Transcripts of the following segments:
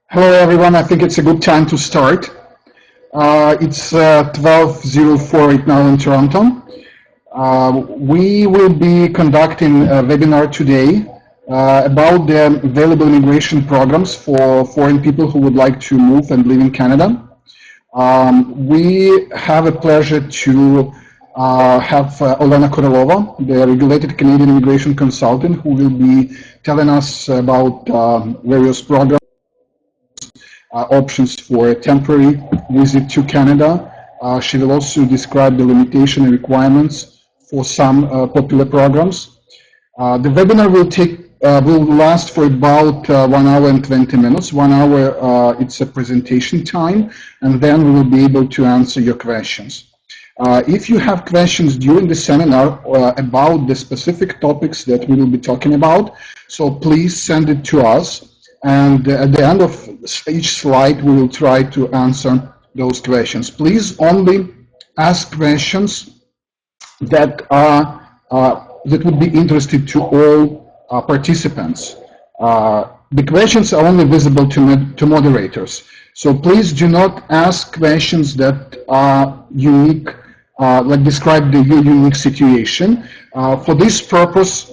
Hello everyone, I think it's a good time to start. It's 12:04 right now in Toronto. We will be conducting a webinar today about the available immigration programs for foreign people who would like to move and live in Canada. We have a pleasure to have Olena Korolova, the regulated Canadian immigration consultant, who will be telling us about various programs. Options for a temporary visit to Canada. She will also describe the limitation and requirements for some popular programs. The webinar will last for about 1 hour and 20 minutes. 1 hour, it's a presentation time, and then we will be able to answer your questions. If you have questions during the seminar about the specific topics that we will be talking about, so please send it to us. And at the end of each slide, we will try to answer those questions. Please only ask questions that are that would be interested to all participants. The questions are only visible to moderators. So please do not ask questions that are unique, like describe the unique situation. For this purpose,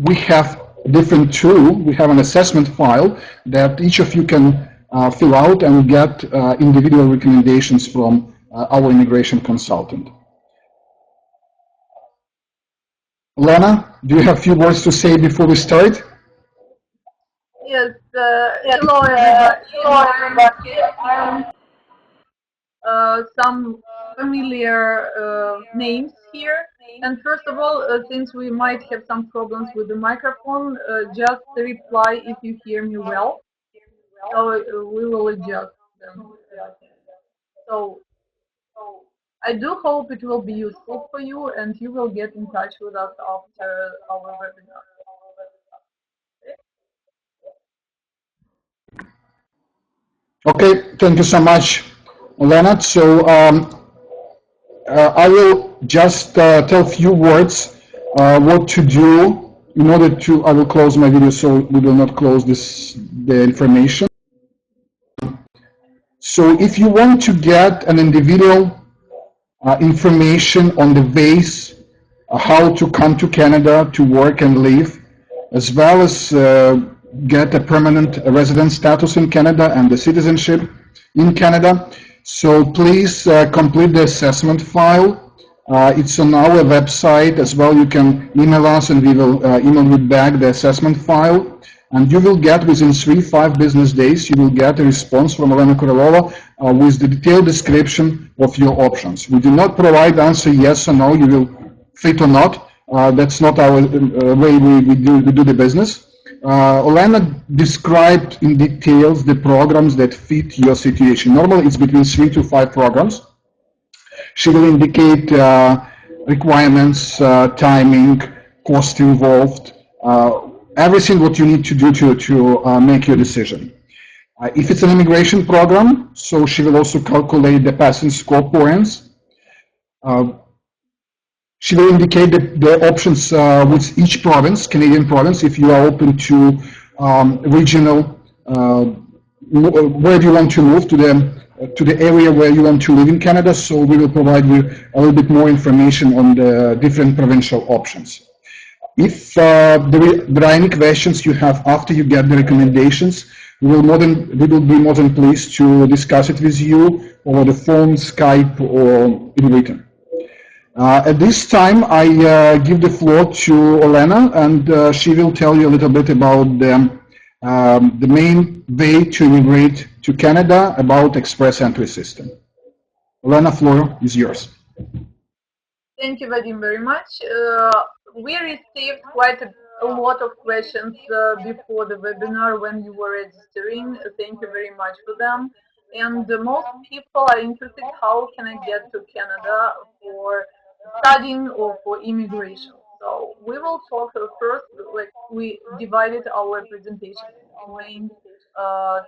we have a different tool. We have an assessment file that each of you can fill out and get individual recommendations from our immigration consultant. Lena, do you have a few words to say before we start? Yes, hello everybody. Some familiar names here. And first of all, since we might have some problems with the microphone, just reply if you hear me well. So we will adjust them. So I do hope it will be useful for you and you will get in touch with us after our webinar. Okay, thank you so much, Leonard. So I will just tell a few words what to do in order to. I will close my video so we will not close the information. So if you want to get an individual information on the ways how to come to Canada to work and live, as well as get a permanent resident status in Canada and the citizenship in Canada. So please complete the assessment file. It's on our website as well. You can email us and we will email you back the assessment file. And you will get within 3-5 business days, you will get a response from Elena Korolova with the detailed description of your options. We do not provide answer yes or no, you will fit or not. That's not our way we do the business. Olena described in details the programs that fit your situation. Normally it's between 3 to 5 programs. She will indicate requirements, timing, cost involved, everything what you need to do to make your decision. If it's an immigration program, so she will also calculate the passing score points. She will indicate the options with each province, Canadian province, if you are open to regional, where do you want to move to the area where you want to live in Canada. So we will provide you a little bit more information on the different provincial options. If there are any questions you have after you get the recommendations, we will be more than pleased to discuss it with you over the phone, Skype, or in written. At this time, I give the floor to Olena, and she will tell you a little bit about the main way to immigrate to Canada, about express entry system. Olena, floor is yours. Thank you, Vadim, very much. We received quite a lot of questions before the webinar when you were registering. Thank you very much for them. And most people are interested, how can I get to Canada for studying or for immigration? So we will talk first, like we divided our presentation into main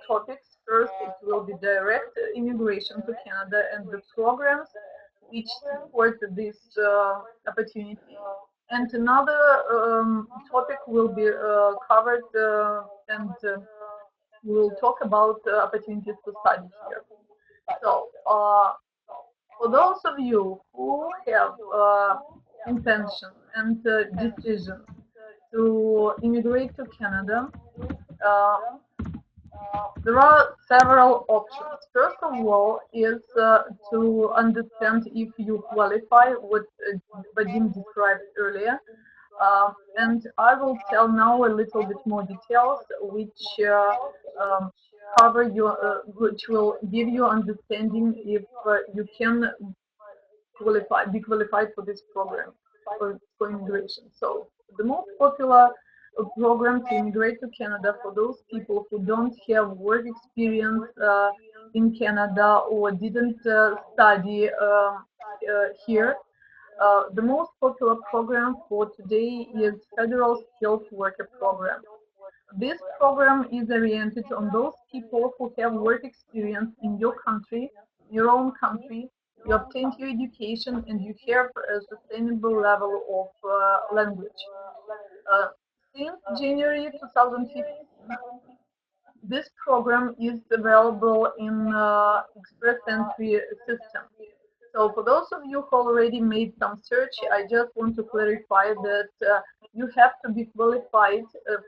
topics. First, it will be direct immigration to Canada and the programs which support this opportunity. And another topic will be covered and we will talk about opportunities to study here. So, for those of you who have intention and decision to immigrate to Canada, uh, there are several options. First of all is to understand if you qualify, what Vadim described earlier. And I will tell now a little bit more details which um, cover your, which will give you understanding if you can be qualified for this program for immigration. So the most popular program to immigrate to Canada for those people who don't have work experience in Canada or didn't study here. The most popular program for today is Federal Skilled Worker Program. This program is oriented on those people who have work experience in your country, your own country. You obtained your education and you have a sustainable level of language. Uh, since January 2015, this program is available in Express Entry system. So for those of you who already made some search, I just want to clarify that you have to be qualified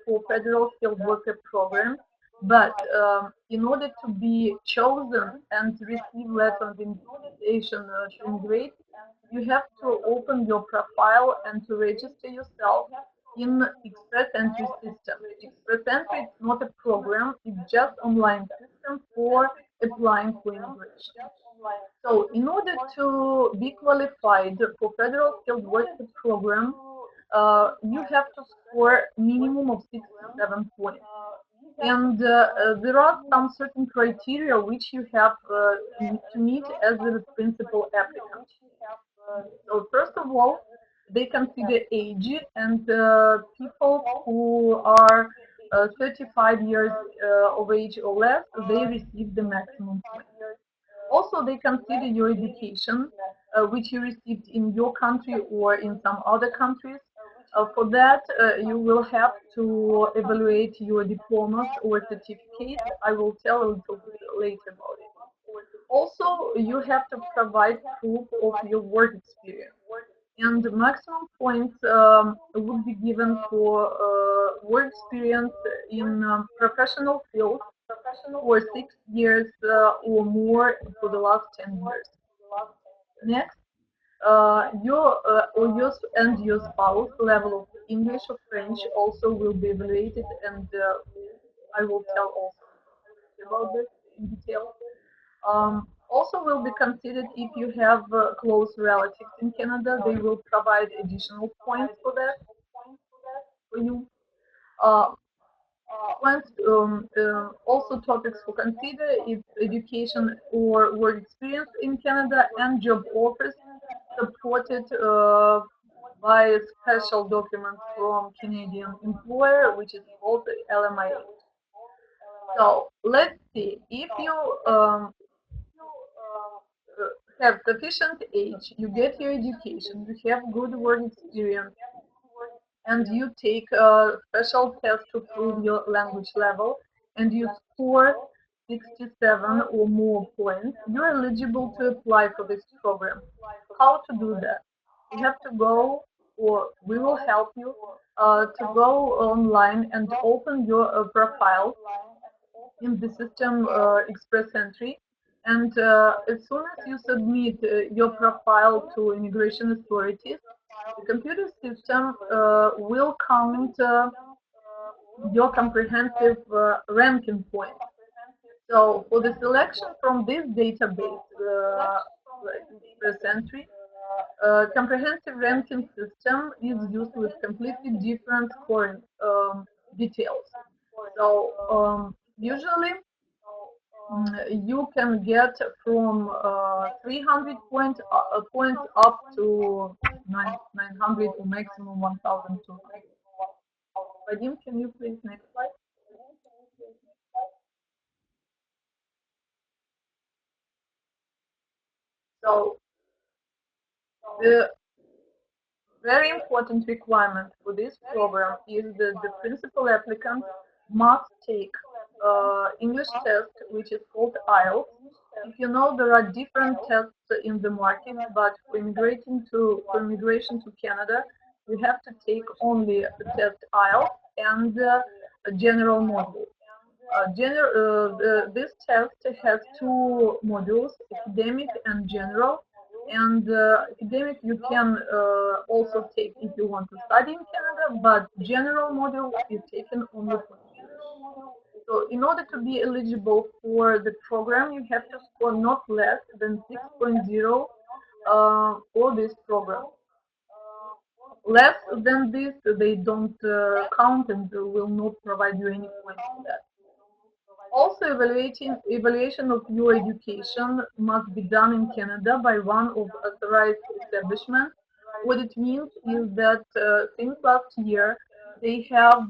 for Federal Skilled Worker Program, but in order to be chosen and receive letter of invitation to immigrate, you have to open your profile and to register yourself in Express Entry system. Express Entry is not a program, it's just online system for applying for immigration. So in order to be qualified for Federal Skilled Worker Program, you have to score minimum of 67 points. And there are some certain criteria which you have to meet as a principal applicant. So first of all, they consider age, and people who are 35 years of age or less, they receive the maximum points. Also, they consider your education, which you received in your country or in some other countries. For that, you will have to evaluate your diplomas or certificates. I will tell a little bit later about it. Also, you have to provide proof of your work experience. And the maximum points would be given for work experience in professional field for 6 years or more for the last 10 years. Next, your spouse level of English or French also will be evaluated, and I will tell also about this in detail. Also will be considered if you have close relatives in Canada. They will provide additional points for that for you. Uh, also topics to consider is education or work experience in Canada and job offers supported by a special document from Canadian employer, which is called LMIA. So let's see, if you have sufficient age, you get your education, you have good work experience, and you take a special test to prove your language level, and you score 67 or more points, you're eligible to apply for this program. How to do that? You have to go, or we will help you to go online and open your profile in the system Express Entry. And as soon as you submit your profile to immigration authorities, the computer system will count your comprehensive ranking points. So for the selection from this database, Express Entry, comprehensive ranking system is used with completely different scoring details. So usually you can get from 300 points up to 900 or maximum 1,200. Vadim, can you please next slide? So the very important requirement for this program is that the principal applicant must take English test, which is called IELTS. If you know, there are different tests in the market, but for immigration to Canada, you have to take only the test IELTS and a general module. This test has two modules, academic and general. And academic you can also take if you want to study in Canada, but general module is taken only for English. So in order to be eligible for the program, you have to score not less than 6.0 for this program. Less than this, they don't count and will not provide you any points for that. Also, evaluation of your education must be done in Canada by one of authorized establishments. What it means is that since last year, they have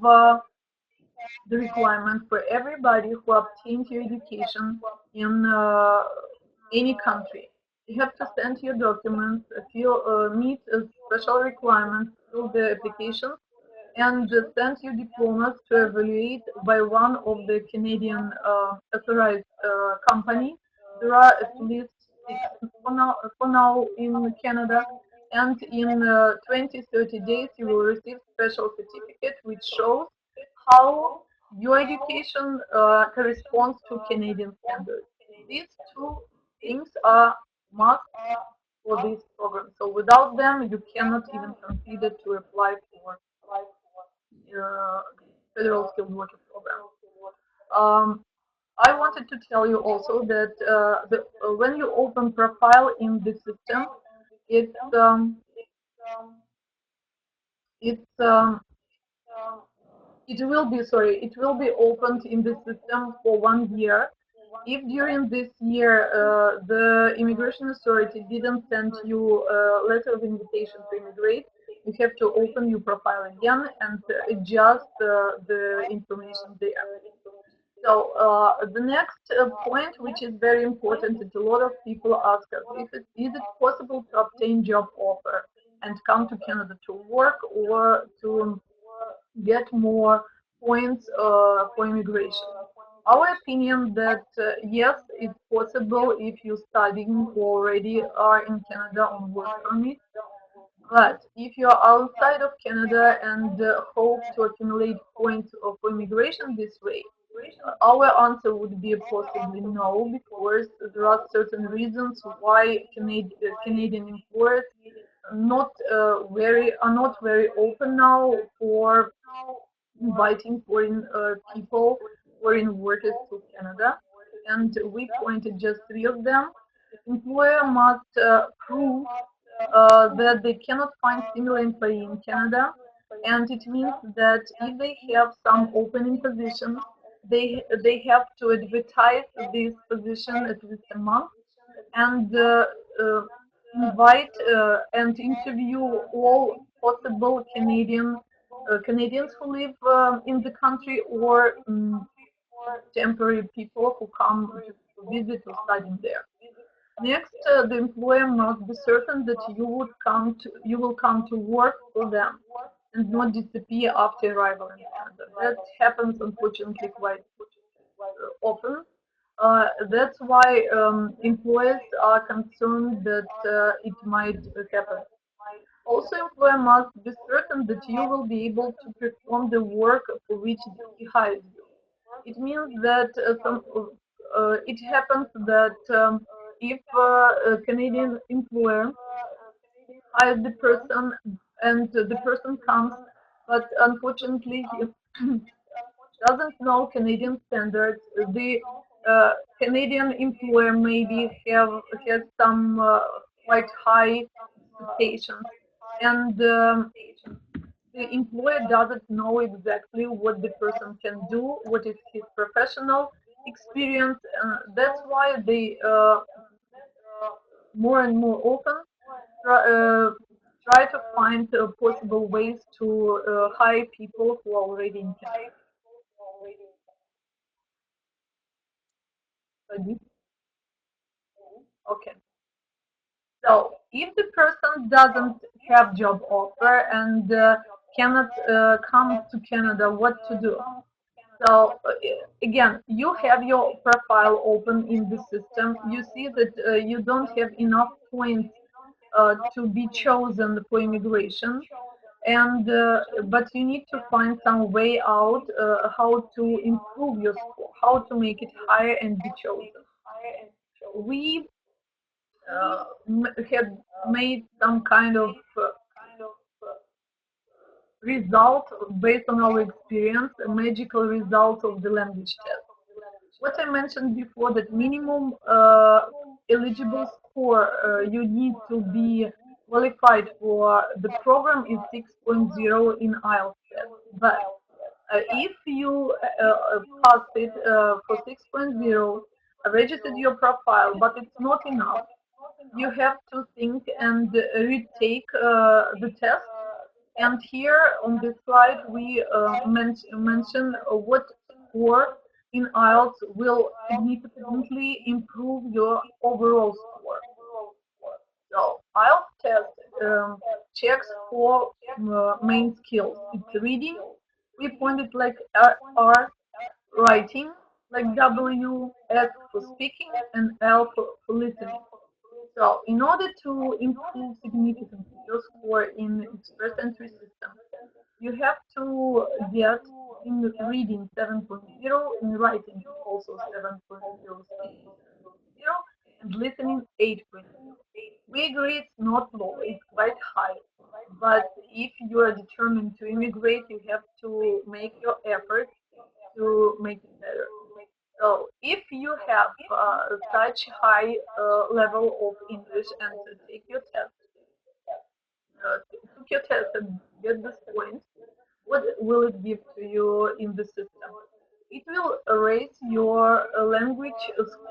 the requirement for everybody who obtained your education in any country. You have to send your documents, meet special requirements through the application, and send your diplomas to evaluate by one of the Canadian authorized company. There are at least six for now in Canada, and in 20-30 days you will receive special certificate which shows how your education corresponds to Canadian standards. These two things are must for this program. So without them, you cannot even consider to apply for federal skilled worker program. I wanted to tell you also that when you open profile in the system, it's um, it's it will be opened in the system for 1 year. If during this year the immigration authority didn't send you a letter of invitation to immigrate, you have to open your profile again and adjust the information there. So the next point, which is very important, is a lot of people ask us, is it possible to obtain job offer and come to Canada to work or to get more points for immigration? Our opinion that yes, it's possible if you studying already are in Canada on work permit. But if you are outside of Canada and hope to accumulate points for immigration this way, our answer would be possibly no, because there are certain reasons why Canadian employers are not very open now for inviting people, foreign workers to Canada, and we pointed just three of them. Employer must prove that they cannot find similar employee in Canada, and it means that if they have some opening position, they have to advertise this position at least a month and uh, invite and interview all possible Canadians who live in the country or temporary people who come to visit or study there. Next, the employer must be certain that you will come to work for them and not disappear after arrival in Canada. That happens unfortunately quite often. That's why employers are concerned that it might happen. Also, employer must be certain that you will be able to perform the work for which he hires you. It means that it happens that if a Canadian employer hires the person and the person comes, but unfortunately he doesn't know Canadian standards, the Canadian employer maybe has some quite high expectations, and the employer doesn't know exactly what the person can do, what is his professional experience. That's why they more and more often try to find possible ways to hire people who are already in Canada. Okay. So if the person doesn't have job offer and cannot come to Canada, what to do? So again, you have your profile open in the system. You see that you don't have enough points to be chosen for immigration, and but you need to find some way out how to improve your score, how to make it higher and be chosen. We had made some kind of result based on our experience, a magical result of the language test. What I mentioned before, that minimum eligible score you need to be qualified for the program is 6.0 in IELTS test. But if you passed it for 6.0, registered your profile, but it's not enough, you have to think and retake the test. And here on this slide, we mention what score in IELTS will significantly improve your overall score. So IELTS test checks for main skills. It's reading. We pointed like R, writing, like W, S for speaking, and L for listening. So in order to improve significantly your score in express entry system, you have to get in reading 7.0, in writing also 7.0, speaking 7.0, and listening 8.0. We agree it's not low, it's quite high. But if you are determined to immigrate, you have to make your effort to make it better. So if you have such high level of English and take your test, took your test and get this point, what will it give to you in the system? It will raise your language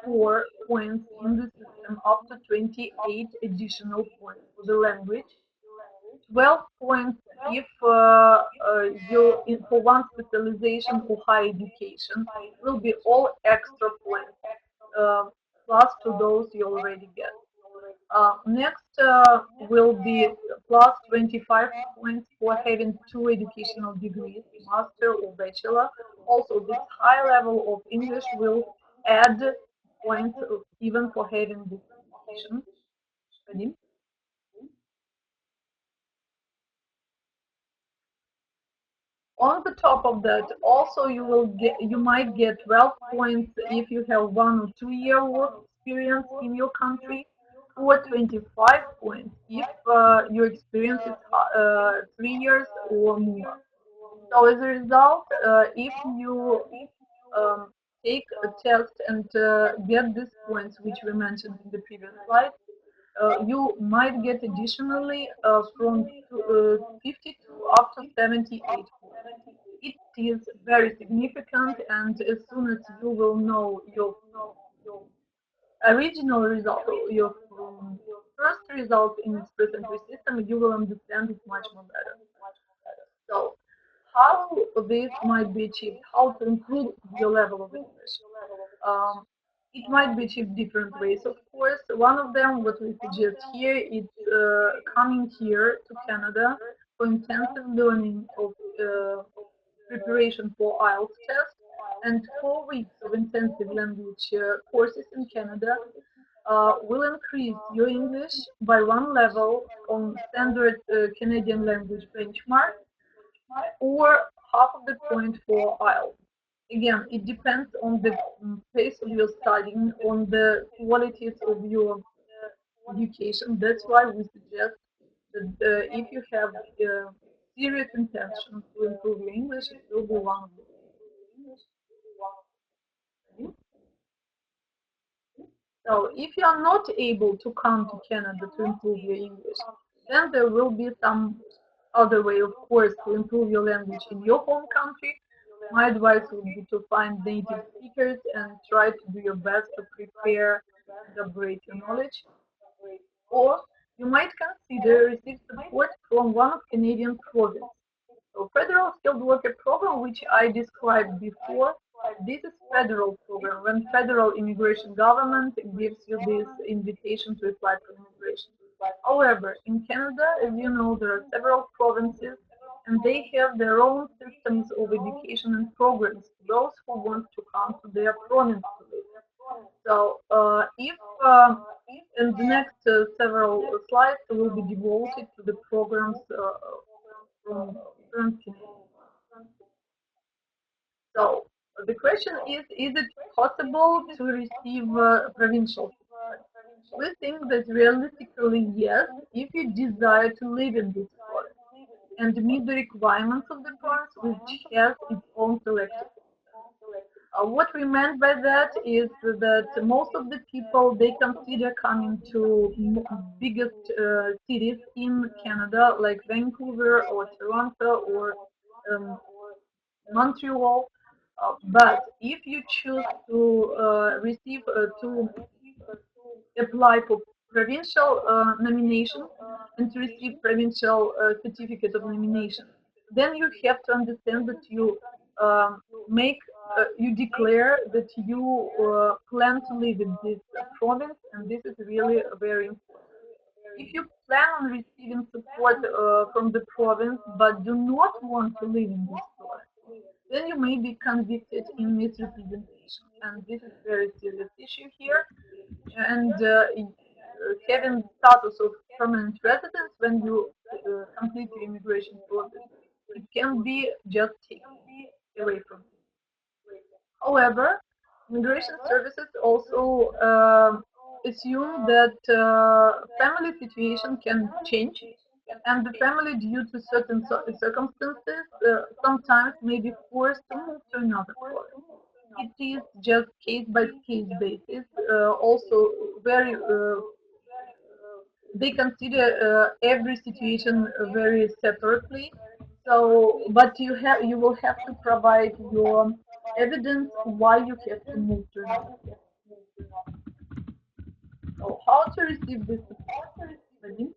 score points in the system up to 28 additional points for the language. 12 points if for one specialization or higher education will be all extra points uh, plus to those you already get. Next will be plus 25 points for having two educational degrees, master or bachelor. Also, this high level of English will add points even for having this education. Ready? On the top of that, also you might get 12 points if you have 1 or 2 year work experience in your country, or 25 points if your experience is 3 years or more. So as a result, if you um, take a test and get these points, which we mentioned in the previous slide, you might get additionally from 52 up to 78 points. It is very significant, and as soon as you will know your original result, your first result in its present system, you will understand it much more better. So, how this might be achieved, how to improve your level of English. Um, it might be achieved different ways, of course. One of them, what we suggest here, is coming here to Canada for intensive learning of preparation for IELTS test and 4 weeks of intensive language courses in Canada will increase your English by one level on standard Canadian language benchmark or half of the point for IELTS. Again, it depends on the pace of your studying, on the qualities of your education. That's why we suggest that if you have serious intention to improve your English, it will be one of the ways. So if you are not able to come to Canada to improve your English, then there will be some other way, of course, to improve your language in your home country. My advice would be to find native speakers and try to do your best to prepare and upgrade your knowledge. Or you might consider receive support from one of Canadian provinces. So Federal Skilled Worker Program, which I described before, this is federal program when federal immigration government gives you this invitation to apply for immigration. However, in Canada, as you know, there are several provinces and they have their own systems of education and programs for those who want to come to their province to live. So if in the next several slides will be devoted to the programs from different Canadians. So the question is it possible to receive provincial support? We think that realistically, yes, if you desire to live in this province and meet the requirements of the province, which has its own selective system. What we meant by that is that most of the people, they consider coming to biggest cities in Canada, like Vancouver or Toronto or um, Montreal. But if you choose to receive to apply for provincial nomination and to receive provincial certificate of nomination, then you have to understand that you make you declare that you plan to live in this province, and this is really very important. If you plan on receiving support from the province but do not want to live in this province, then you may be convicted in misrepresentation, and this is a very serious issue here. And having status of permanent residence when you complete your immigration process, it can be just taken away from you. However, immigration services also assume that family situation can change, and the family, due to certain circumstances, sometimes may be forced to move to another province. It is just case by case basis. Also, very they consider every situation very separately. So, but you will have to provide your evidence why you have to move to another place. So, how to receive this support? Vadim?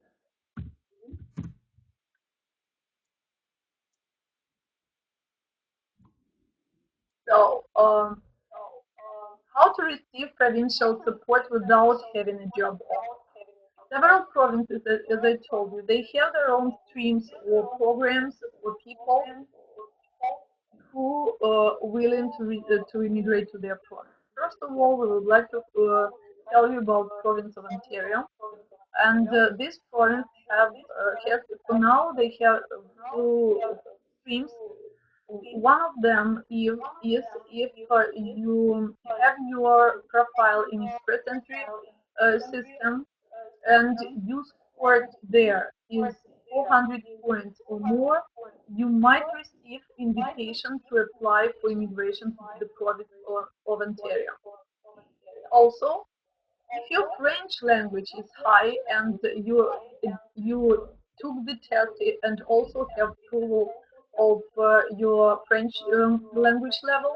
So, how to receive provincial support without having a job offer? Several provinces, as I told you, they have their own streams or programs for people who are willing to immigrate to their province. First of all, we would like to tell you about province of Ontario, and this province has for now they have two streams. One of them is if you have your profile in express entry system and you scored there is 400 points or more, you might receive invitation to apply for immigration to the province of Ontario. Also, if your French language is high and you took the test and also have proof of your French language level,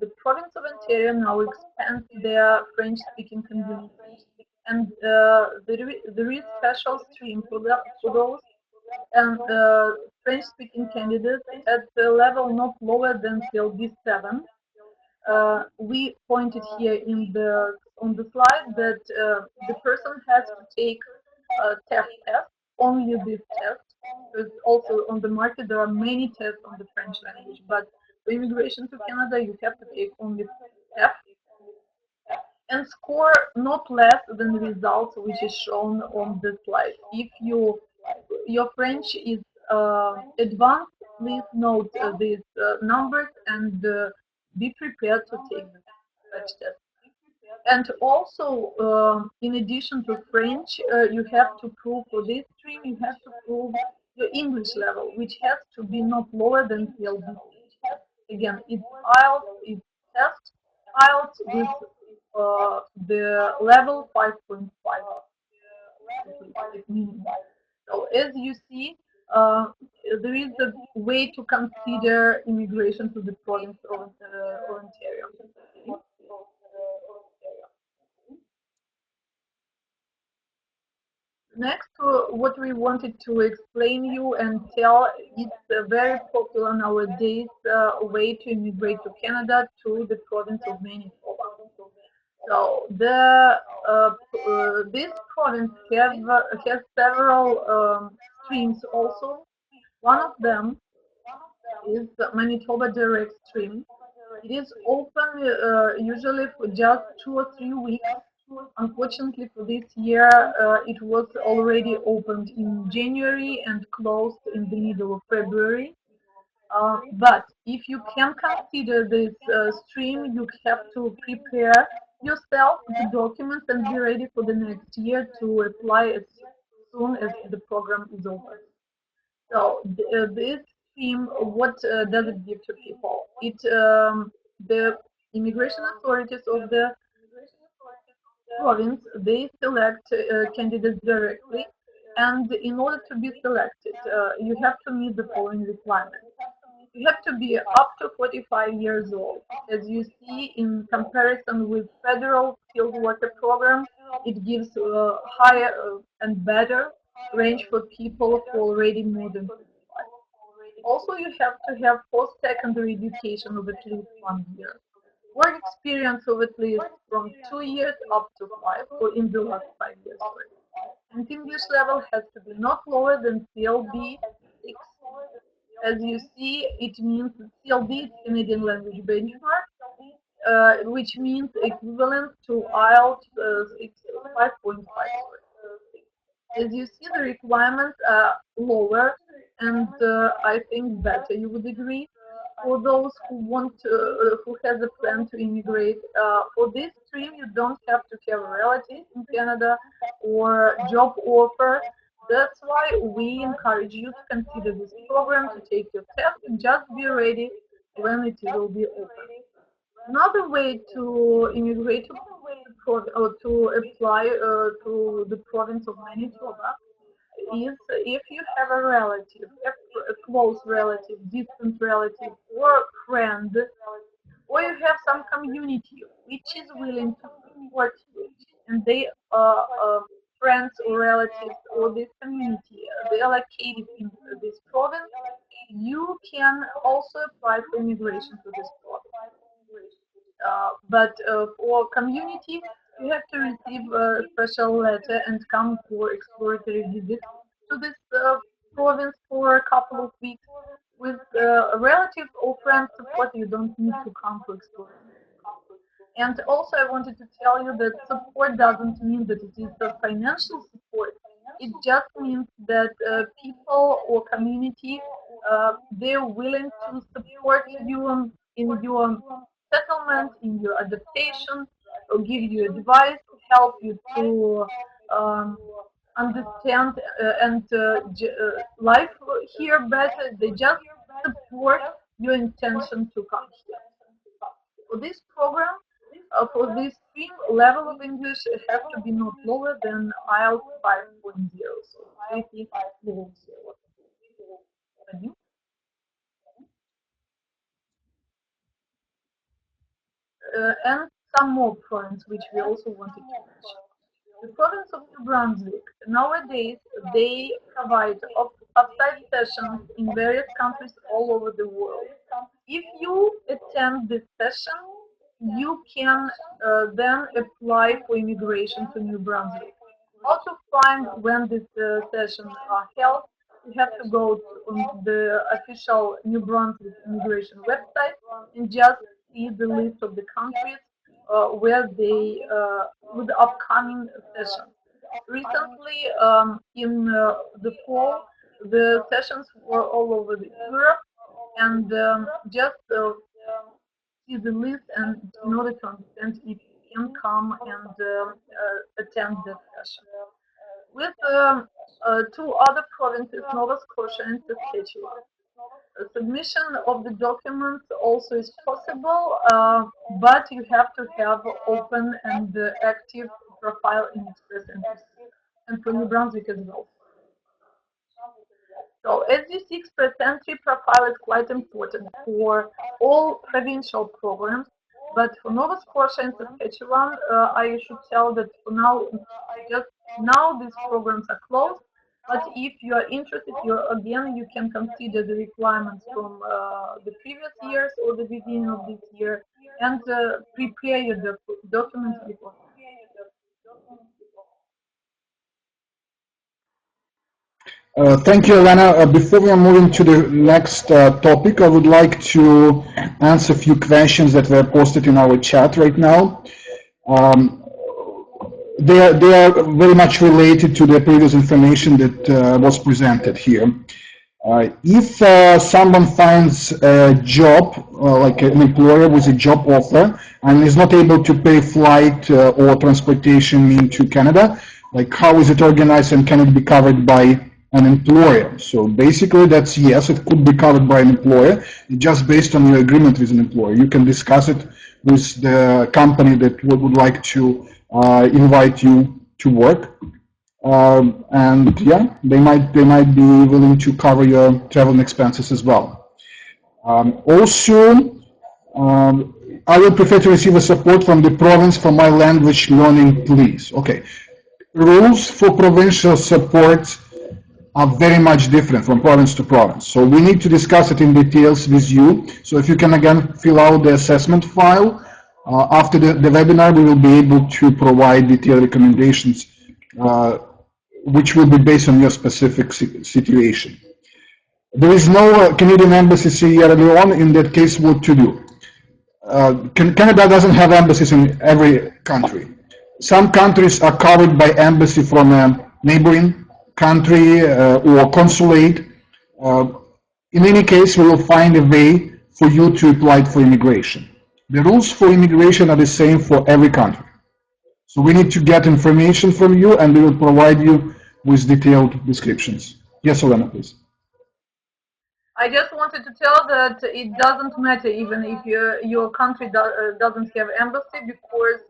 the province of Ontario now expands their French-speaking community, and there is special stream for those and French-speaking candidates at the level not lower than till B7. We pointed here in the on the slide that the person has to take a test, only this test. Because also on the market there are many tests on the French language, but for immigration to Canada you have to take only test and score not less than the results which is shown on the slide. If your French is advanced, please note these numbers and be prepared to take the French test. And also, in addition to French, you have to prove for this stream, you have to prove your English level, which has to be not lower than PLB. Again, it's IELTS, it's test IELTS with the level 5.5. So as you see, there is a way to consider immigration to the province of Ontario. Next, what we wanted to explain you and tell, it's a very popular nowadays way to immigrate to Canada to the province of Manitoba. So this province has several streams also. One of them is the Manitoba Direct Stream. It is open usually for just 2 or 3 weeks. Unfortunately, for this year, it was already opened in January and closed in the middle of February. But if you can consider this stream, you have to prepare yourself the documents and be ready for the next year to apply as soon as the program is over. So this stream, what does it give to people? The immigration authorities of the province, they select candidates directly, and in order to be selected, you have to meet the following requirements. You have to be up to 45 years old. As you see, in comparison with federal skilled worker program, it gives higher and better range for people who are already more than 55. Also, you have to have post-secondary education of at least 1 year. Work experience of at least from 2 years up to 5, or in the last 5 years. And English level has to be not lower than CLB 6. As you see, it means CLB is Canadian Language Benchmark, which means equivalent to IELTS 5.5. As you see, the requirements are lower and I think better, you would agree. For those who has a plan to immigrate, for this stream you don't have to have a relative in Canada or job offer. That's why we encourage you to consider this program, to take your test, and just be ready when it will be open. Another way to immigrate or to apply to the province of Manitoba is if you have a relative, a close relative, distant relative, or friend, or you have some community which is willing to support you, and they friends or relatives or this community, they are located in this province, you can also apply for immigration to this province. But for community, you have to receive a special letter and come for exploratory visit to this province for a couple of weeks. With relatives or friends support, you don't need to come for exploratory. And also, I wanted to tell you that support doesn't mean that it is a financial support. It just means that people or community, they're willing to support you in your settlement, in your adaptation, or give you advice, help you to understand and life here better. They just support your intention to come here. For this program, for this stream, level of English has to be not lower than IELTS 5.0, so pretty low. And some more points which we also wanted to mention. The province of New Brunswick, nowadays, they provide off-site sessions in various countries all over the world. If you attend this session, you can then apply for immigration to New Brunswick. How to find when these sessions are held? You have to go on the official New Brunswick immigration website and just see the list of the countries where they with the upcoming sessions. Recently, in the fall, the sessions were all over Europe, and just see the list and in order to understand if you can come and attend the session. With two other provinces, Nova Scotia and Saskatchewan. Submission of the documents also is possible, but you have to have open and active profile in Express Entry, and for New Brunswick as well. So SD6 Entry profile is quite important for all provincial programs, but for Nova Scotia and Saskatchewan, I should tell that for now, just now these programs are closed. But if you are interested, again, you can consider the requirements from the previous years or the beginning of this year and prepare your documents before. Thank you, Elena. Before we are moving to the next topic, I would like to answer a few questions that were posted in our chat right now. Um, they are very much related to the previous information that was presented here. If someone finds a job, like an employer with a job offer, and is not able to pay flight or transportation mean to Canada, like how is it organized and can it be covered by an employer? So basically that's yes, it could be covered by an employer, just based on your agreement with an employer. You can discuss it with the company that would like to invite you to work. And yeah, they might be willing to cover your travel expenses as well. Also, I would prefer to receive a support from the province for my language learning, please. Okay, rules for provincial support are very much different from province to province. So we need to discuss it in details with you. So if you can again fill out the assessment file, after the webinar, we will be able to provide detailed recommendations which will be based on your specific situation. There is no Canadian embassy Sierra Leone. In that case, what to do? Canada doesn't have embassies in every country. Some countries are covered by embassy from a neighboring country or consulate. Uh, in any case, we will find a way for you to apply for immigration. The rules for immigration are the same for every country. So we need to get information from you and we will provide you with detailed descriptions. Yes, Elena, please. I just wanted to tell that it doesn't matter even if your country doesn't have embassy, because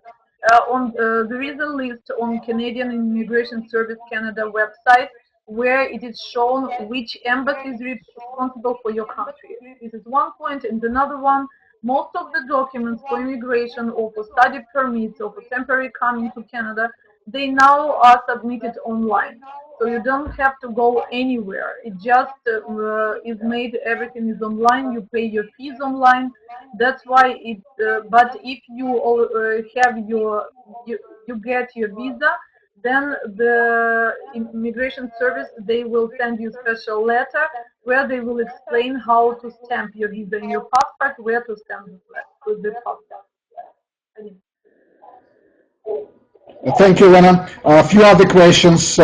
there is a list on Canadian Immigration Service Canada website where it is shown which embassy is responsible for your country. This is one point, and another one, most of the documents for immigration or for study permits or for temporary coming to Canada, they now are submitted online. So you don't have to go anywhere. It just is made, everything is online, you pay your fees online. That's why it, but if you have you get your visa, then the immigration service, they will send you a special letter where they will explain how to stamp your visa in your passport, where to stamp the passport. Thank you, Elena. A few other questions.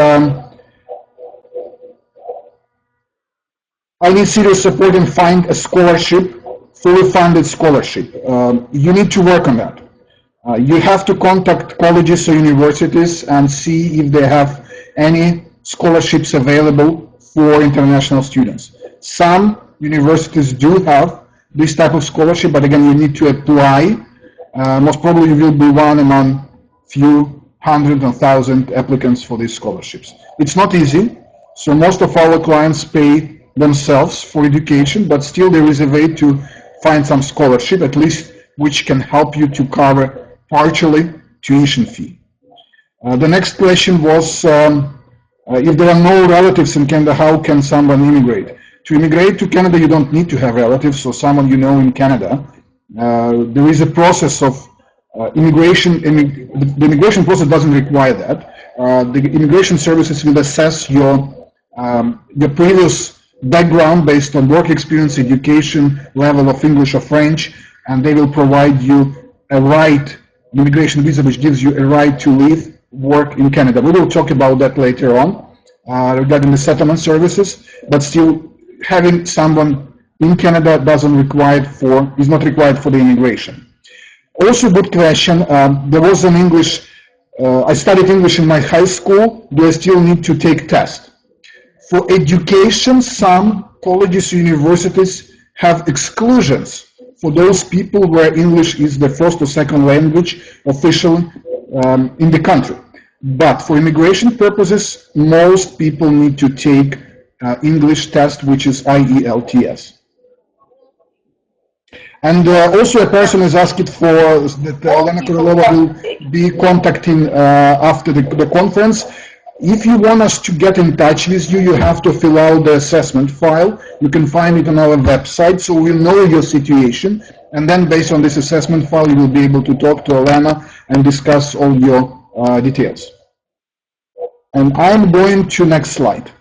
I need serious support and find a scholarship, fully funded scholarship. You need to work on that. You have to contact colleges or universities and see if they have any scholarships available for international students. Some universities do have this type of scholarship, but again, you need to apply. Most probably you will be one among few hundred and thousand applicants for these scholarships. It's not easy, so most of our clients pay themselves for education, but still there is a way to find some scholarship, at least which can help you to cover partially tuition fee. The next question was, if there are no relatives in Canada, how can someone immigrate? To immigrate to Canada, you don't need to have relatives or someone you know in Canada. There is a process of immigration. The immigration process doesn't require that. The immigration services will assess your previous background based on work experience, education, level of English or French, and they will provide you a right immigration visa, which gives you a right to live, work in Canada. We will talk about that later on regarding the settlement services, but still having someone in Canada is not required for the immigration. Also, good question. There was an English. I studied English in my high school. Do I still need to take test? For education, some colleges, universities have exclusions for those people where English is the first or second language officially in the country. But for immigration purposes, most people need to take English test, which is IELTS. And also a person is asked for that Elena Korolova will be contacting after the conference. If you want us to get in touch with you, you have to fill out the assessment file. You can find it on our website, so we'll know your situation. And then based on this assessment file, you will be able to talk to Elena and discuss all your details. And I'm going to next slide.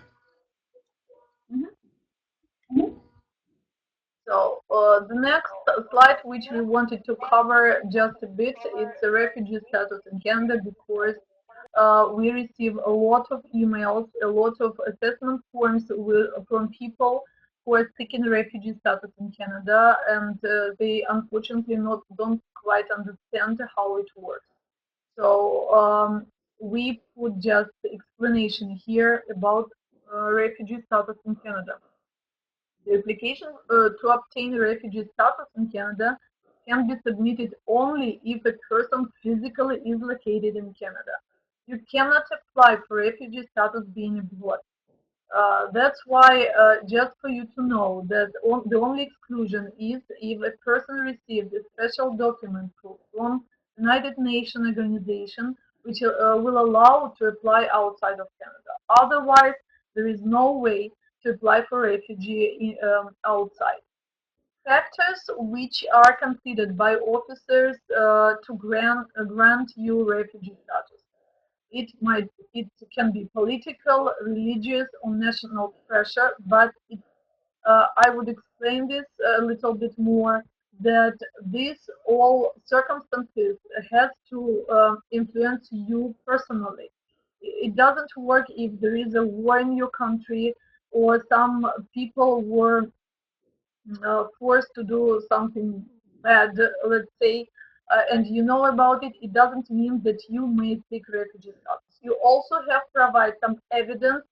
the next slide, which we wanted to cover just a bit, is the refugee status in Canada, because we receive a lot of emails, a lot of assessment forms from people who are seeking refugee status in Canada, and they unfortunately don't quite understand how it works. So we put just the explanation here about refugee status in Canada. The application to obtain refugee status in Canada can be submitted only if a person physically is located in Canada. You cannot apply for refugee status being abroad. That's why, just for you to know, that the only exclusion is if a person received a special document from United Nations organization, which will allow to apply outside of Canada. Otherwise, there is no way to apply for refugee outside. Factors which are considered by officers to grant you refugee status. It can be political, religious, or national pressure, but I would explain this a little bit more, that these all circumstances has to influence you personally. It doesn't work if there is a war in your country, or some people were forced to do something bad, let's say, and you know about it. It doesn't mean that you may seek refugee status. You also have to provide some evidence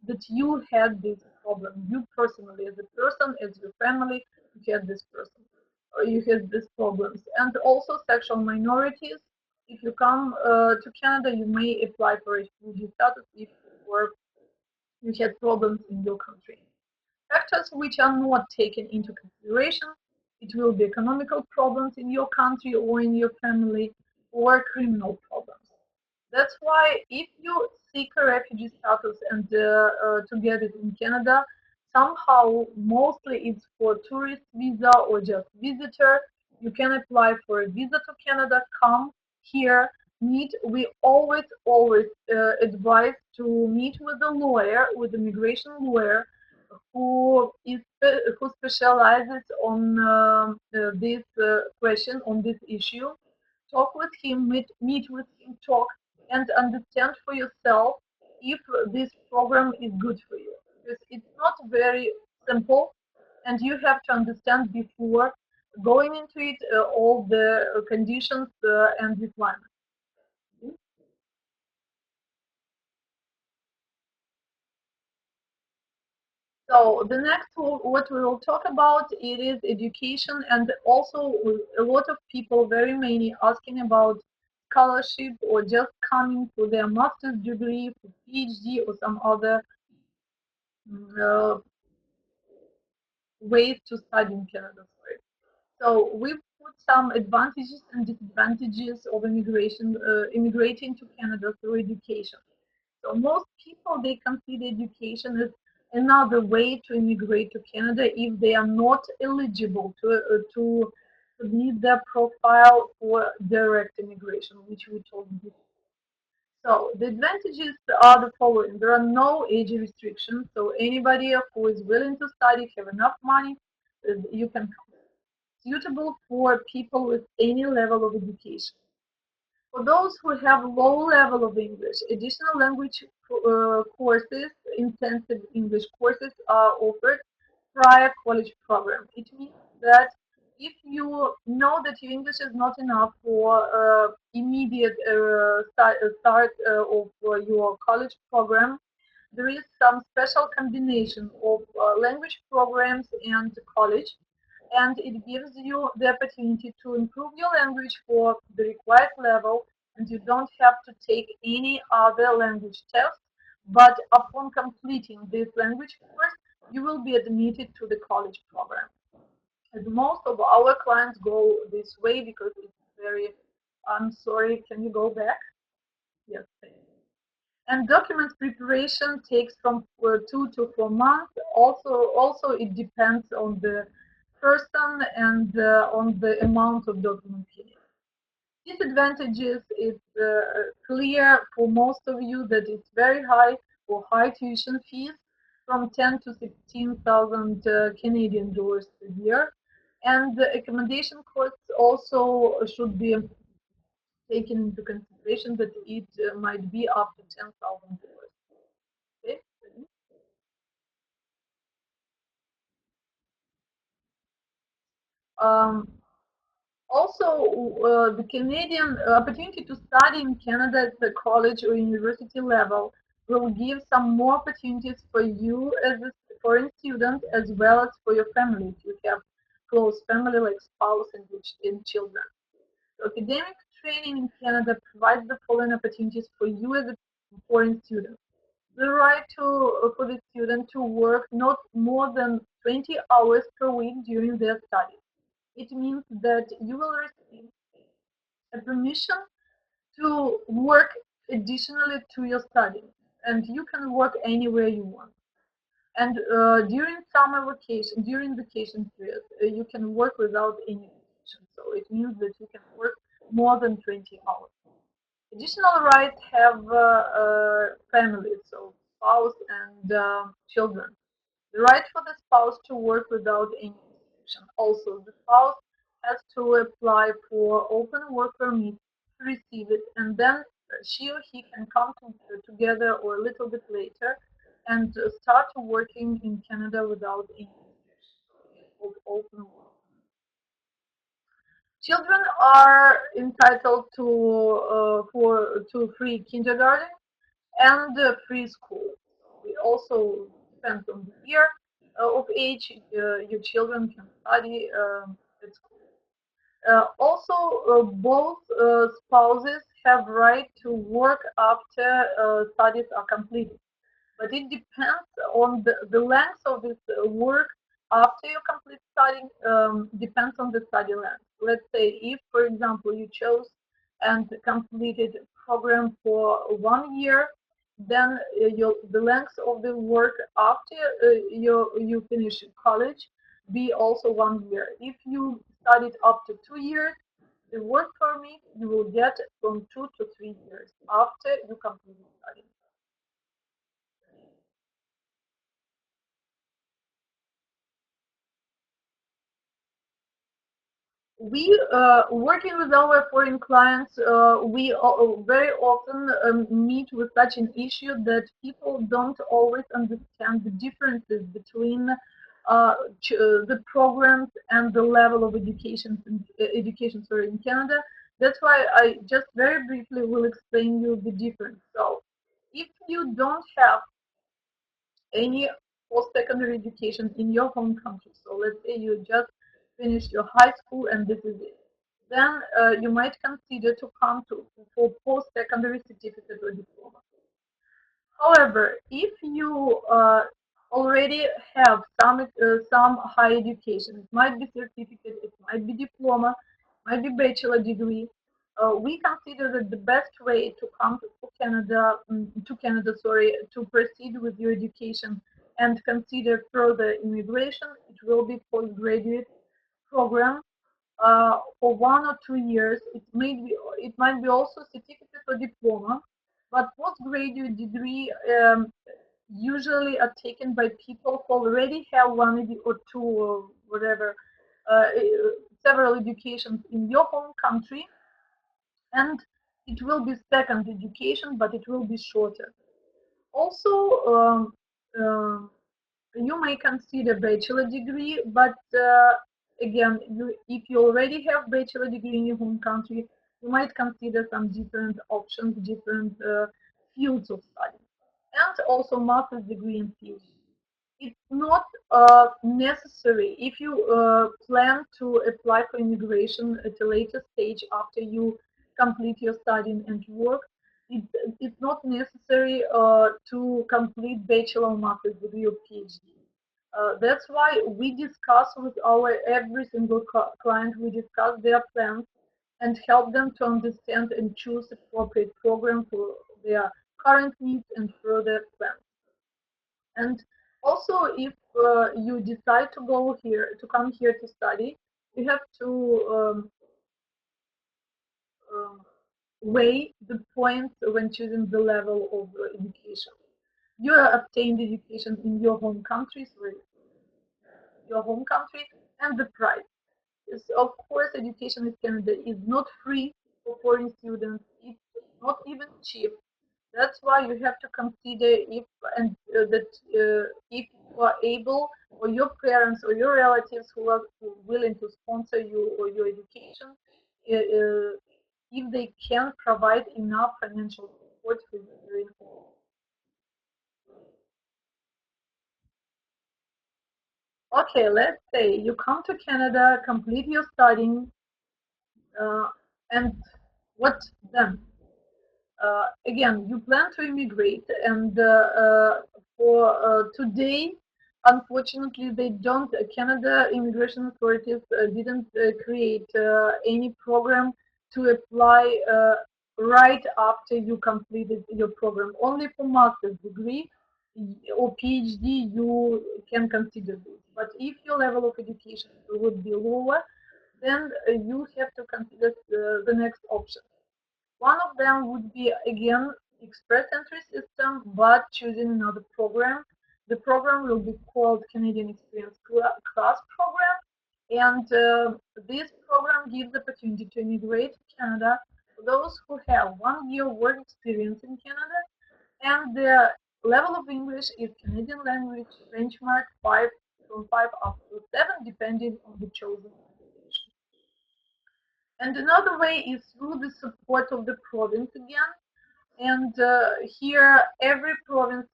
that you had this problem. You personally, as a person, as your family, you had this person, or you had these problems. And also sexual minorities. If you come to Canada, you may apply for refugee status if you had problems in your country. Factors which are not taken into consideration, it will be economical problems in your country or in your family, or criminal problems. That's why if you seek a refugee status and to get it in Canada, somehow mostly it's for tourist visa or just visitor. You can apply for a visa to Canada, come here, meet. We always advise to meet with a lawyer, with an immigration lawyer, who specializes on this question, on this issue. Talk with him, meet with him, talk, and understand for yourself if this program is good for you. Because it's not very simple, and you have to understand before going into it all the conditions and requirements. So the next what we will talk about, it is education, and also a lot of people, very many, asking about scholarship or just coming for their master's degree, for PhD, or some other uh, ways to study in Canada. Sorry. So we put some advantages and disadvantages of immigrating to Canada through education. So most people, they consider education as another way to immigrate to Canada if they are not eligible to submit their profile for direct immigration, which we told you. So the advantages are the following. There are no age restrictions, so anybody who is willing to study, have enough money, you can come. Suitable for people with any level of education. For those who have low level of English, additional language courses, intensive English courses are offered prior college program. It means that if you know that your English is not enough for immediate start of your college program, there is some special combination of language programs and college, and it gives you the opportunity to improve your language for the required level, and you don't have to take any other language test, but upon completing this language course, you will be admitted to the college program. And most of our clients go this way because it's very, I'm sorry, can you go back? Yes, thank you. And documents preparation takes from 2 to 4 months. Also it depends on the person and on the amount of document you need. Disadvantages is clear for most of you, that it's very high for high tuition fees from 10 to 16,000 Canadian dollars per year. And the accommodation costs also should be taken into consideration, that it might be up to $10,000. Okay. Um, Also, the Canadian opportunity to study in Canada at the college or university level will give some more opportunities for you as a foreign student, as well as for your family if you have close family like spouse and children. So academic training in Canada provides the following opportunities for you as a foreign student. The right for the student to work not more than 20 hours per week during their studies. It means that you will receive a permission to work additionally to your study, and you can work anywhere you want. And during summer vacation, during vacation period, you can work without any restriction. So it means that you can work more than 20 hours. Additional rights have families, so spouse and children. The right for the spouse to work without any restriction. Also, the spouse has to apply for open work permit to receive it, and then she or he can come together or a little bit later and start working in Canada without any restriction. So it's called open work. Children are entitled to free kindergarten and free school. It also depends on the year of age your children can study at school. Also, both spouses have right to work after studies are completed, but it depends on the length of this work after you complete studying, depends on the study length. Let's say if, for example, you chose and completed a program for 1 year, then the length of the work after you finish college be also 1 year. If you studied up to 2 years, the work permit you will get from 2 to 3 years after you complete studying. We working with our foreign clients, we very often meet with such an issue that people don't always understand the differences between the programs and the level of education sorry, in Canada. That's why I just very briefly will explain you the difference. So if you don't have any post-secondary education in your home country. So let's say you just finished your high school and this is it. Then you might consider to come to for post-secondary certificate or diploma. However, if you already have some high education, it might be certificate, it might be diploma, might be bachelor degree. We consider that the best way to come to Canada, sorry, to proceed with your education and consider further immigration, it will be postgraduate program for 1 or 2 years. It might be also certificate or diploma, but postgraduate degree usually are taken by people who already have one or two or whatever several educations in your home country, and it will be second education, but it will be shorter. Also, you may consider bachelor degree, but again, if you already have bachelor degree in your home country, you might consider some different options, different fields of study, and also master's degree in PhD. It's not necessary if you plan to apply for immigration at a later stage after you complete your studying and work. It, it's not necessary to complete bachelor or master's degree or PhD. That's why we discuss with our every single client, we discuss their plans and help them to understand and choose appropriate program for their current needs and further plans. And also, if you decide to go here, to come here to study, you have to um, weigh the points when choosing the level of education. You obtained education in your home country, sorry, your home country, and the price. Is, of course, education in Canada is not free for foreign students. It's not even cheap. That's why you have to consider if if you are able, or your parents or your relatives who are willing to sponsor you or your education, if they can provide enough financial support for you during. Okay, let's say you come to Canada, complete your studying, uh, and what then? Again, you plan to immigrate, and for today, unfortunately, they don't. Canada immigration authorities didn't create any program to apply right after you completed your program. Only for master's degree or PhD you can consider this. But if your level of education would be lower, then you have to consider the next option. One of them would be, again, express entry system, but choosing another program. The program will be called Canadian Experience Class Program, and this program gives the opportunity to immigrate to Canada for those who have 1 year work experience in Canada, and their level of English is Canadian language benchmark 5 from 5 up to 7, depending on the chosen application. And another way is through the support of the province again. And here, every province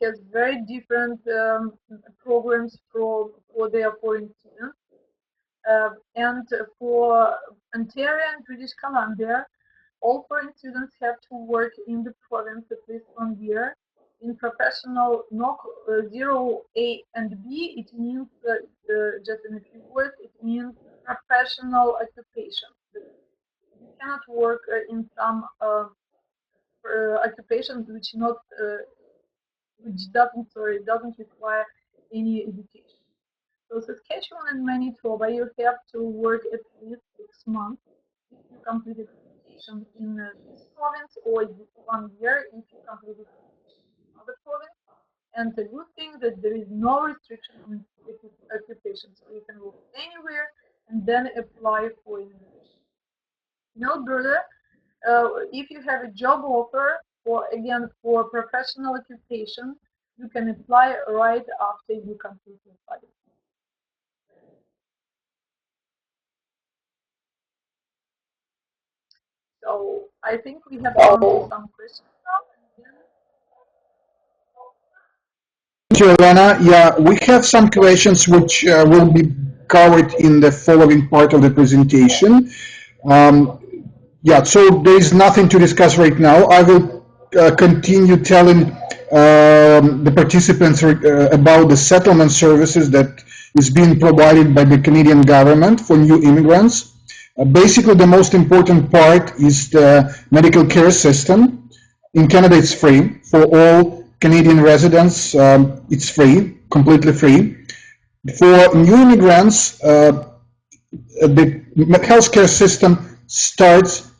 has very different programs for their foreign students. And for Ontario and British Columbia, all foreign students have to work in the province at least 1 year. In professional NOC 0A and B, it means, just in a few words, it means professional occupation. You cannot work in some occupations which doesn't require any education. So Saskatchewan and Manitoba, you have to work at least 6 months if you completed education in this province, or 1 year if you completed education in another province. And the good thing that there is no restriction on occupation, so you can work anywhere and then apply for immigration. In Alberta, if you have a job offer for professional occupation, you can apply right after you complete your studies. So I think we have time for some questions now. Thank you, Elena. Yeah, we have some questions which will be covered in the following part of the presentation. Um, yeah, so there is nothing to discuss right now. I will continue telling the participants about the settlement services that is being provided by the Canadian government for new immigrants. Basically, the most important part is the medical care system. In Canada, it's free for all Canadian residents. It's free, completely free. For new immigrants, the healthcare system starts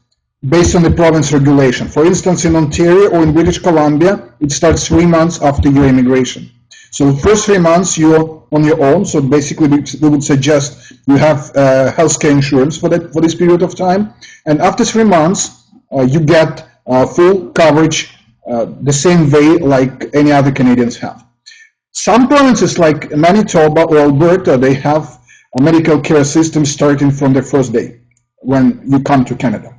based on the province regulation. For instance, in Ontario or in British Columbia, it starts 3 months after your immigration. So the first 3 months you're on your own. So basically, we would suggest you have healthcare insurance for this period of time. And after 3 months, you get full coverage the same way like any other Canadians have. Some provinces like Manitoba or Alberta, they have a medical care system starting from the first day when you come to Canada.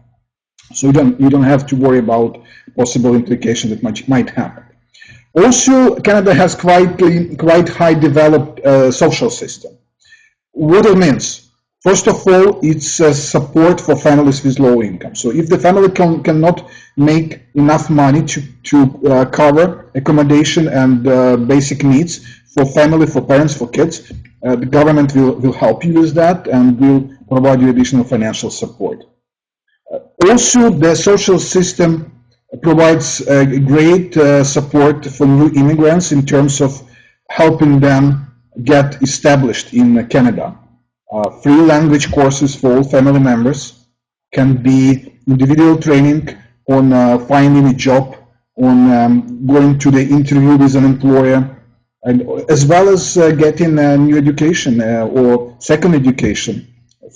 So you don't have to worry about possible implications that might happen. Also, Canada has quite high developed social system. What it means? First of all, it's support for families with low income. So if the family cannot make enough money to cover accommodation and basic needs for family, for parents, for kids, the government will help you with that and will provide you additional financial support. Also, the social system provides great support for new immigrants in terms of helping them get established in Canada. Free language courses for all family members, can be individual training on finding a job, on going to the interview with an employer, and as well as getting a new education or second education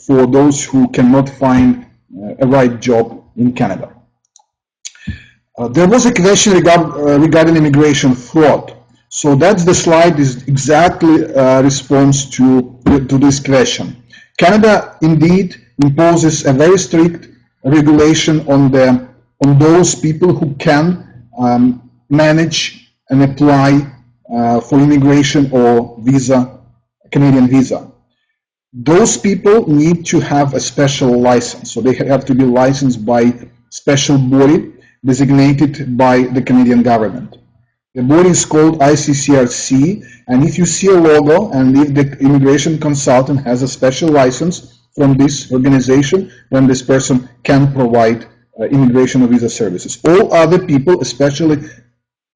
for those who cannot find a right job in Canada. There was a question regarding immigration fraud. So that's the slide is exactly response to this question. Canada indeed imposes a very strict regulation on those people who can manage and apply for immigration or visa, Canadian visa. Those people need to have a special license, so they have to be licensed by special body designated by the Canadian government. The body is called ICCRC, and if you see a logo and if the immigration consultant has a special license from this organization, then this person can provide immigration or visa services. All other people, especially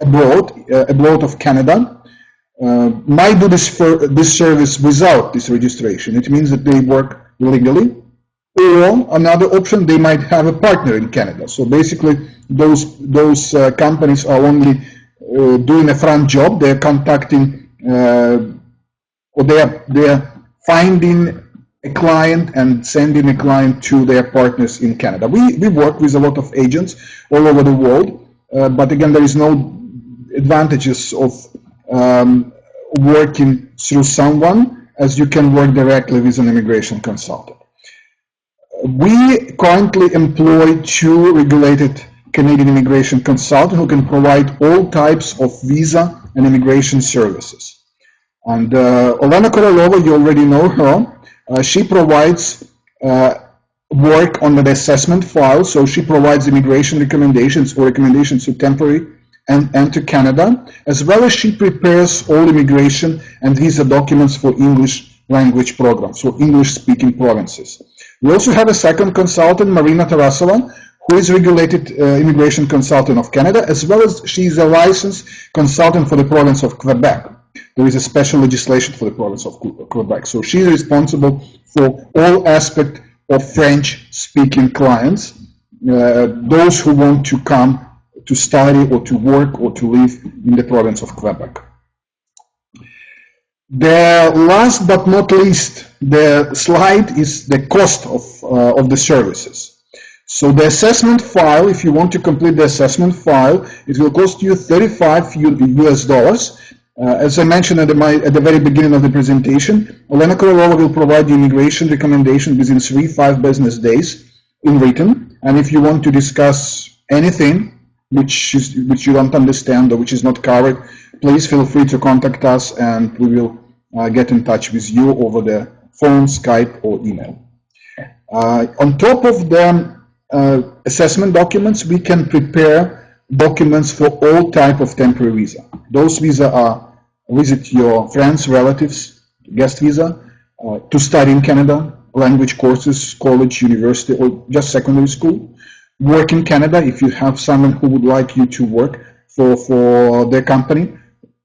abroad of Canada, might do this service without this registration. It means that they work legally. Or another option, they might have a partner in Canada. So basically, those companies are only doing a front job. They're contacting or they are finding a client and sending a client to their partners in Canada. We work with a lot of agents all over the world, but again, there is no advantages of working through someone as you can work directly with an immigration consultant. We currently employ 2 regulated Canadian immigration consultants who can provide all types of visa and immigration services. And Olena Korolova, you already know her. She provides work on the assessment file, so she provides immigration recommendations or recommendations to temporary and to Canada, as well as she prepares all immigration and visa documents for English language programs, so English-speaking provinces. We also have a second consultant, Marina Tarasova, who is regulated immigration consultant of Canada, as well as she is a licensed consultant for the province of Quebec. There is a special legislation for the province of Quebec. So she is responsible for all aspects of French-speaking clients, those who want to come to study or to work or to live in the province of Quebec. The last but not least, the slide is the cost of the services. So the assessment file, if you want to complete the assessment file, it will cost you $35 US. As I mentioned at the very beginning of the presentation, Olena Korolova will provide the immigration recommendation within 3-5 business days in written. And if you want to discuss anything which you don't understand or which is not covered, please feel free to contact us and we will get in touch with you over the phone, Skype, or email. On top of the assessment documents, we can prepare documents for all type of temporary visa. Those visa are visit your friends, relatives, guest visa, to study in Canada, language courses, college, university, or just secondary school. Work in Canada, if you have someone who would like you to work for their company,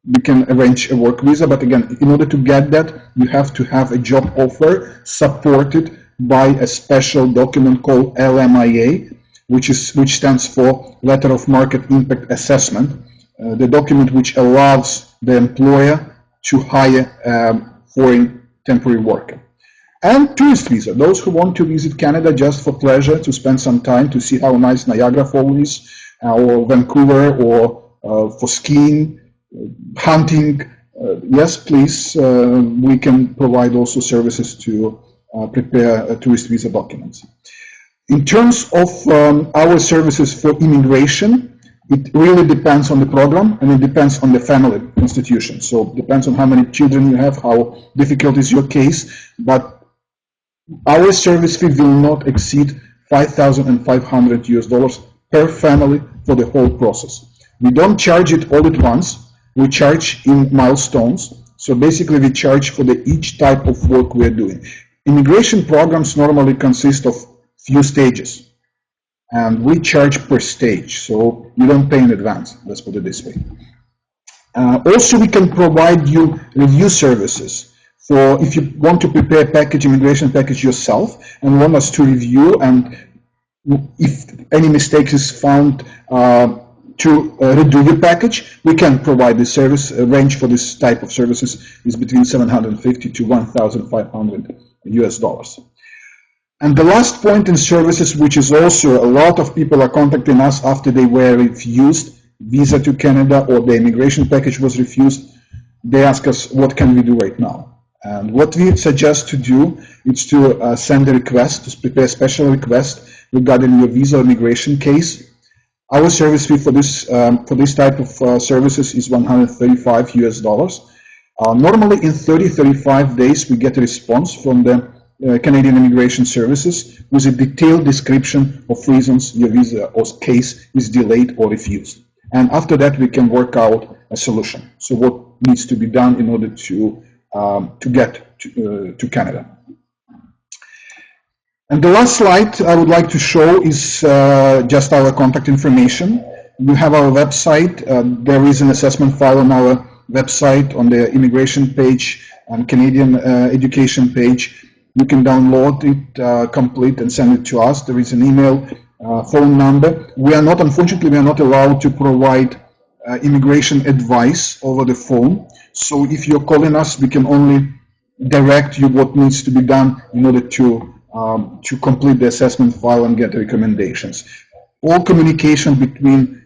you can arrange a work visa. But again, in order to get that, you have to have a job offer supported by a special document called LMIA, which stands for Letter of Market Impact Assessment, the document which allows the employer to hire foreign temporary worker. And tourist visa, those who want to visit Canada just for pleasure, to spend some time to see how nice Niagara Falls is, or Vancouver, or for skiing, hunting. Yes, please, we can provide also services to prepare tourist visa documents. In terms of our services for immigration, it really depends on the program and it depends on the family constitution. So it depends on how many children you have, how difficult is your case, but our service fee will not exceed $5,500 per family for the whole process. We don't charge it all at once. We charge in milestones. So basically we charge for each type of work we're doing. Immigration programs normally consist of few stages, and we charge per stage, so you don't pay in advance, let's put it this way. Also, we can provide you review services. So if you want to prepare a package, immigration package yourself, and want us to review, and if any mistakes is found, to redo your package, we can provide this service. Range for this type of services is between $750 to $1,500 US. And the last point in services, which is also a lot of people are contacting us after they were refused visa to Canada or the immigration package was refused, they ask us, what can we do right now? And what we suggest to do is to send a request, to prepare a special request regarding your visa or immigration case. Our service fee for this type of services is 135 US dollars. Normally in 30-35 days we get a response from the Canadian Immigration Services with a detailed description of reasons your visa or case is delayed or refused. And after that we can work out a solution. So what needs to be done in order to get to Canada. And the last slide I would like to show is just our contact information. You have our website. There is an assessment file on our website on the immigration page and Canadian education page. You can download it, complete, and send it to us. There is an email, phone number. Unfortunately, we are not allowed to provide immigration advice over the phone. So if you're calling us, we can only direct you what needs to be done in order to complete the assessment file and get recommendations. All communication between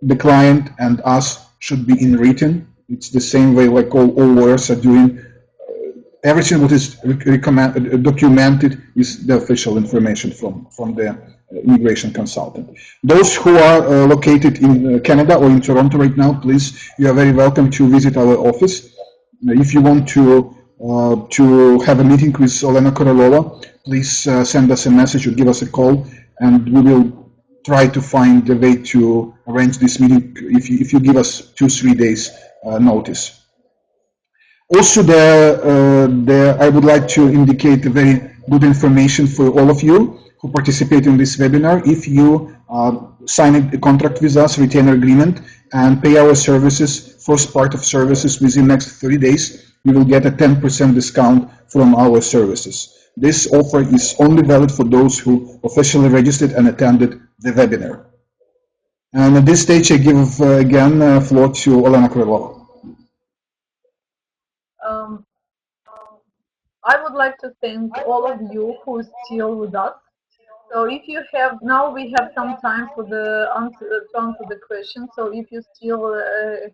the client and us should be in written. It's the same way like all lawyers are doing. Everything what is documented is the official information from the immigration consultant. Those who are located in Canada or in Toronto right now, please, you are very welcome to visit our office. If you want to have a meeting with Olena Korolova, please send us a message or give us a call, and we will try to find a way to arrange this meeting if you give us 2-3 days notice. Also, I would like to indicate a very good information for all of you who participate in this webinar. If you sign a contract with us, retainer agreement, and pay our services, first part of services within next 30 days, you will get a 10% discount from our services. This offer is only valid for those who officially registered and attended the webinar. And at this stage, I give again floor to Olena Krylova. I would like to thank all of you who are still with us. So if you have, now we have some time for the to answer the question. So if you still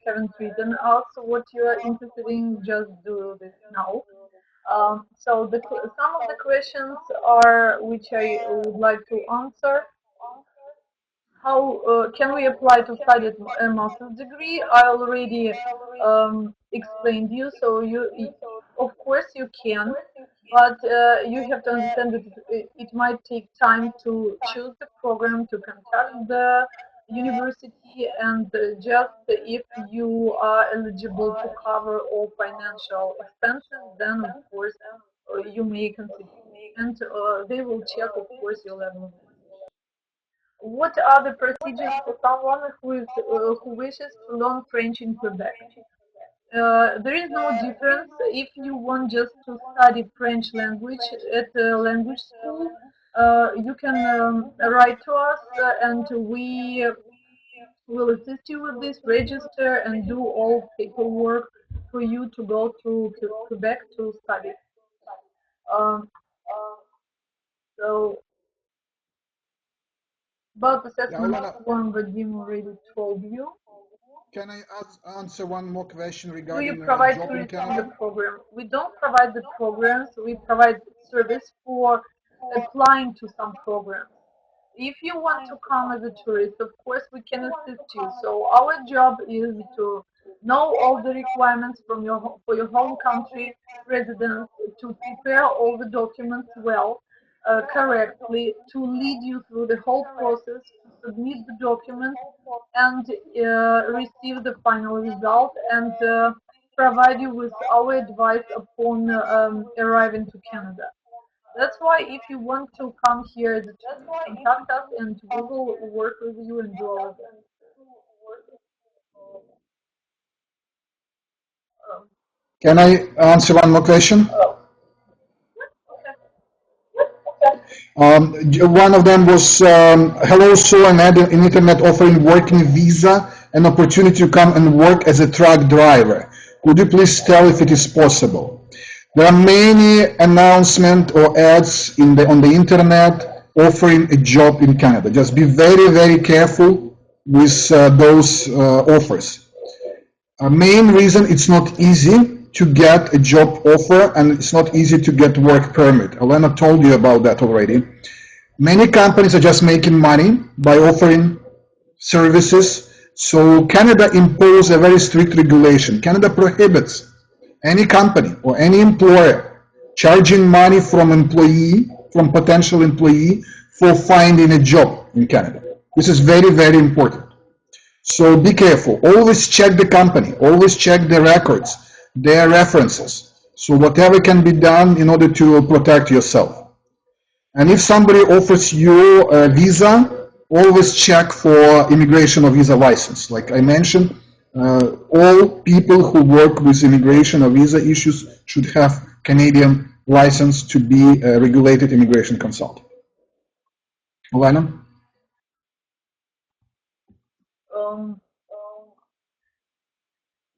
haven't written out what you are interested in, just do this now. So some of the questions are which I would like to answer. How can we apply to study a master's degree? I already explained you. So of course you can, but you have to understand that it might take time to choose the program, to contact the university, and just if you are eligible to cover all financial expenses, then of course you may consider, and they will check, of course, your level of. What are the procedures for someone who wishes to learn French in Quebec? There is no difference. If you want just to study French language at a language school, you can write to us and we will assist you with this, register and do all paperwork for you to go to Quebec to study. So about assessment form, Vadim already told you. Can I answer one more question regarding do you provide tourists on the program? We don't provide the programs. We provide service for applying to some programs. If you want to come as a tourist, of course we can assist you. So our job is to know all the requirements for your home country residence, to prepare all the documents well, correctly, to lead you through the whole process, to submit the documents, and receive the final result, and provide you with our advice upon arriving to Canada. That's why if you want to come here as a tourist, contact us and we will work with you and do all of that. Can I answer one more question? One of them was, hello, so I'm at an internet offering working visa, an opportunity to come and work as a truck driver. Could you please tell if it is possible? There are many announcements or ads on the internet offering a job in Canada. Just be very, very careful with those offers. Main reason, it's not easy to get a job offer and it's not easy to get work permit. Elena told you about that already. Many companies are just making money by offering services. So Canada imposes a very strict regulation. Canada prohibits any company or any employer charging money from potential employee for finding a job in Canada. This is very, very important. So be careful. Always check the company. Always check the records, their references. So whatever can be done in order to protect yourself. And if somebody offers you a visa, always check for immigration or visa license. Like I mentioned, all people who work with immigration or visa issues should have Canadian license to be a regulated immigration consultant. Elena?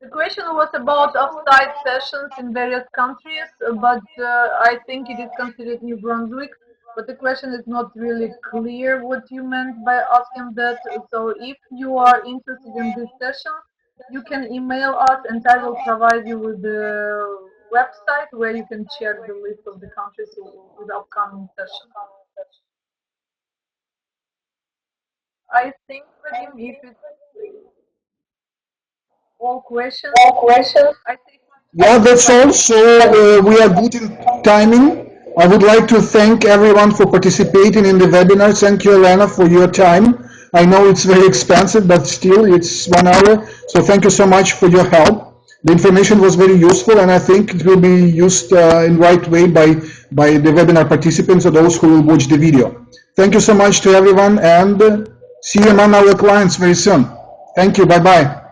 The question was about off-site sessions in various countries, but I think it is considered New Brunswick. But the question is not really clear what you meant by asking that. So if you are interested in this session, you can email us and I will provide you with the website where you can check the list of the countries with upcoming sessions. I think, Vadim, if it's all questions, I think. Yeah, that's all. So we are good in timing. I would like to thank everyone for participating in the webinar. Thank you, Elena, for your time. I know it's very expensive, but still it's 1 hour. So thank you so much for your help. The information was very useful, and I think it will be used in right way by the webinar participants or those who will watch the video. Thank you so much to everyone, and see you among our clients very soon. Thank you. Bye-bye.